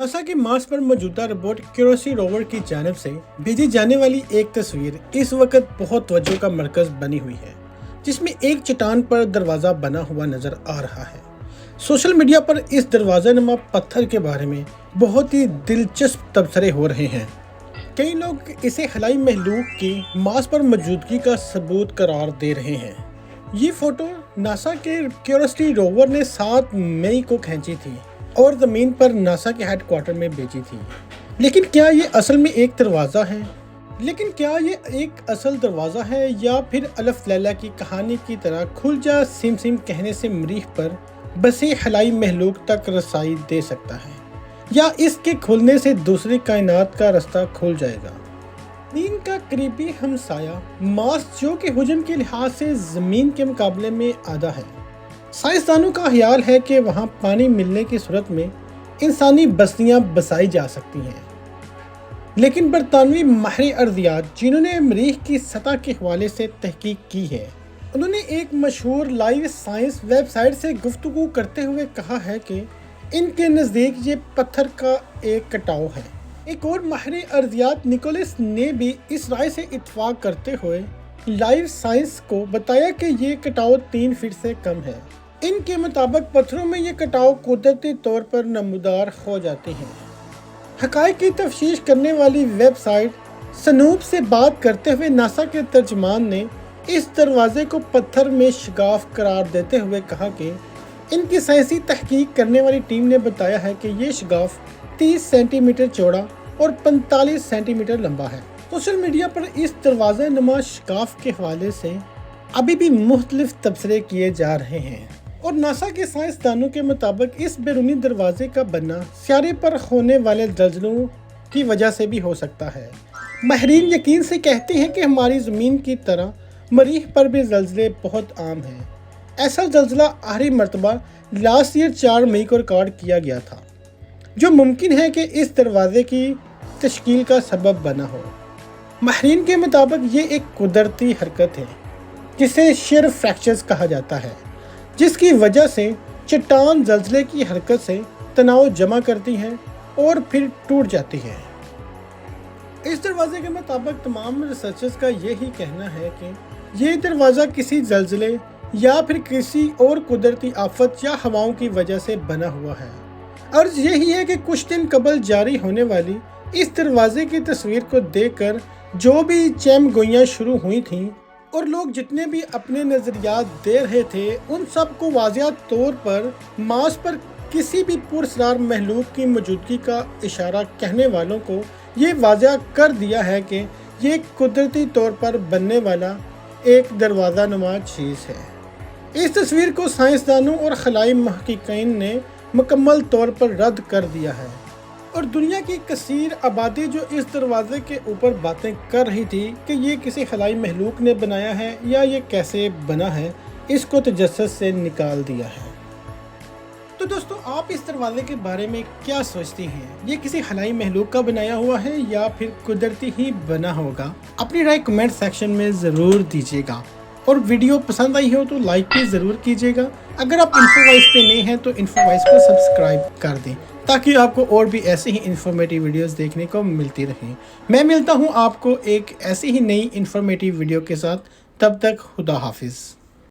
NASA के Mars पर मौजूदा रोबोट क्यूरियोसिटी रोवर की जानिब से भेजी जाने वाली एक तस्वीर इस वक्त बहुत तवज्जो का मरकज बनी हुई है, जिसमें एक चट्टान पर दरवाज़ा बना हुआ नजर आ रहा है। सोशल मीडिया पर इस दरवाज़ा नुमा पत्थर के बारे में बहुत ही दिलचस्प तबसरे हो रहे हैं। कई लोग इसे खलाई महलूक की मार्स पर मौजूदगी का सबूत करार दे रहे हैं। ये फोटो नासा के क्यूरियोसिटी रोवर ने 7 मई को खींची थी और ज़मीन पर नासा के हेडक्वार्टर में भेजी थी। लेकिन क्या ये असल में एक दरवाज़ा है? दरवाज़ा है या फिर अलफ लैला की कहानी की तरह खुल जा सिम सिम कहने से मरीख पर बसे खलाई महलूक तक रसाई दे सकता है, या इसके खुलने से दूसरी कायनात का रास्ता खुल जाएगा? ज़मीन का करीबी हमसाया मार्स, जो कि हुजम के लिहाज से ज़मीन के मुकाबले में आधा है। साइंसदानों का ख्याल है कि वहाँ पानी मिलने की सूरत में इंसानी बस्तियाँ बसाई जा सकती हैं, लेकिन बरतानवी माहिर अर्दियात जिन्होंने मरीख की सतह के हवाले से तहकीक की है, उन्होंने एक मशहूर लाइव साइंस वेबसाइट से गुफ्तगू करते हुए कहा है कि इनके नज़दीक ये पत्थर का एक कटाव है। एक और माहिर अर्दियात निकोलस ने भी इस राय से इत्तफाक करते हुए लाइव साइंस को बताया कि ये कटाव 3 फीट से कम है। इनके मुताबिक पत्थरों में ये कटाव कुदरती तौर पर नमूदार हो जाते हैं। हक़ाइक़ की तफ्तीश करने वाली वेबसाइट स्नूप से बात करते हुए नासा के तर्जमान ने इस दरवाजे को पत्थर में शगाफ करार देते हुए कहा कि इनकी साइंसी तहकीक करने वाली टीम ने बताया है कि ये शगाफ 30 सेंटीमीटर चौड़ा और 45 सेंटीमीटर लंबा है। सोशल मीडिया पर इस दरवाज़ा नुमा शगाफ के हवाले से अभी भी मुख्तलिफ तबसरे किए जा रहे हैं, और नासा के साइंसदानों के मुताबिक इस बैरूनी दरवाजे का बनना सियारे पर होने वाले ज़लज़लों की वजह से भी हो सकता है। माहिरीन यकीन से कहते हैं कि हमारी ज़मीन की तरह मरीख पर भी ज़लज़ले बहुत आम हैं। ऐसा ज़लज़ला आखिरी मरतबा लास्ट ईयर 4 मई को रिकॉर्ड किया गया था, जो मुमकिन है कि इस दरवाजे की तश्कील का सबब बना हो। माहिरीन के मुताबिक ये एक कुदरती हरकत है जिसे शेयर फ्रैक्चर्स कहा जाता है, जिसकी वजह से चट्टान ज़लज़ले की हरकत से तनाव जमा करती है और फिर टूट जाती है। इस दरवाजे के मुताबिक तमाम रिसर्चर्स का यही कहना है कि ये दरवाज़ा किसी ज़लज़ले या फिर किसी और कुदरती आफत या हवाओं की वजह से बना हुआ है। अर्ज यही है कि कुछ दिन कबल जारी होने वाली इस दरवाजे की तस्वीर को देखकर जो भी चैम गोइयाँ शुरू हुई थीं और लोग जितने भी अपने नज़रियात दे रहे थे, उन सब को वाज़िया तौर पर मार्स पर किसी भी पुरस्रार महलूक की मौजूदगी का इशारा कहने वालों को ये वाज़िया कर दिया है कि ये कुदरती तौर पर बनने वाला एक दरवाज़ा नुमा चीज़ है। इस तस्वीर को साइंसदानों और खलाई महक़क़ीन ने मुकम्मल तौर पर रद्द कर दिया है, और दुनिया की कसीर आबादी जो इस दरवाजे के ऊपर बातें कर रही थी कि ये किसी खलाई महलूक ने बनाया है या ये कैसे बना है, इसको तजस्सुस से निकाल दिया है। तो दोस्तों, आप इस दरवाजे के बारे में क्या सोचती हैं? ये किसी खलाई महलूक का बनाया हुआ है या फिर कुदरती ही बना होगा? अपनी राय कमेंट सेक्शन में ज़रूर दीजिएगा, और वीडियो पसंद आई हो तो लाइक भी ज़रूर कीजिएगा। अगर आप इन्फोवाइस पे नए हैं तो इन्फोवाइस को सब्सक्राइब कर दें, ताकि आपको और भी ऐसी ही इन्फॉर्मेटिव वीडियोस देखने को मिलती रहें। मैं मिलता हूं आपको एक ऐसी ही नई इन्फॉर्मेटिव वीडियो के साथ। तब तक खुदा हाफिज़।